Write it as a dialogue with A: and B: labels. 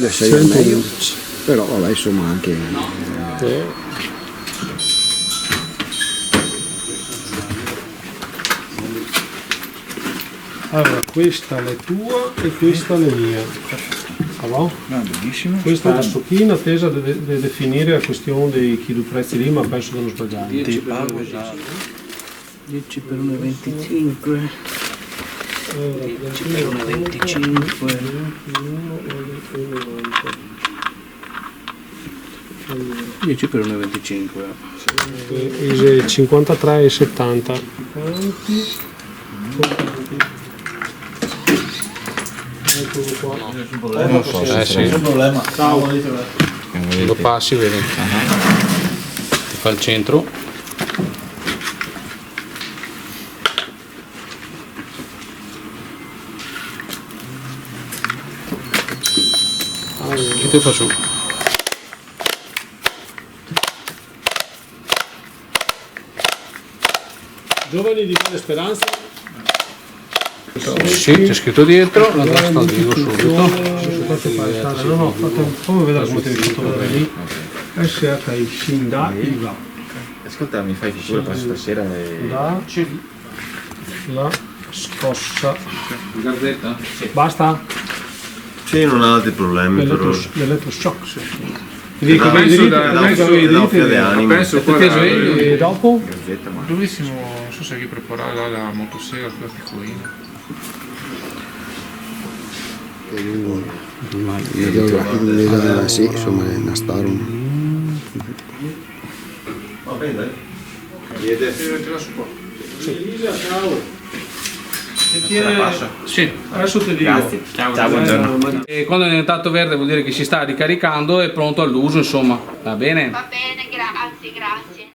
A: le 6 al meglio, però vabbè, insomma anche
B: allora questa è tua e questa è mia. No,
C: benissimo.
B: Questa adesso qui in attesa di definire la questione dei prezzi lì, ma penso che non sbagliare.
C: 10 per 1,25. 10 per 1,25. 10 per 1,25.
B: 53,70.
C: Non so se c'è un problema.
B: Ciao.
C: Lo passi, vedi? Ti fa il centro. Che ti faccio?
B: Giovani di Valle Speranza.
C: Sì, c'è scritto dietro, la testa la dico subito.
B: No, fammi vedere come ti hai fatto vedere lì. SHI Shinda IVA.
D: Ascolta, mi fai figura per stasera
B: La scossa.
D: Gazzetta? Sì.
B: Basta?
E: Sì, non ha altri problemi per ora.
B: L'elettroshock, sì.
D: Penso
B: E dopo?
D: Gazzetta, ma
F: Dovessimo, non so se preparare la motosega, quella piccolina.
A: sì, insomma è una star.
E: Va bene, dai.
B: Sì, adesso ti dico.
D: grazie. Ciao, buongiorno.
C: E quando è diventato verde vuol dire che si sta ricaricando e è pronto all'uso, insomma. Va bene?
G: Va bene, grazie, grazie.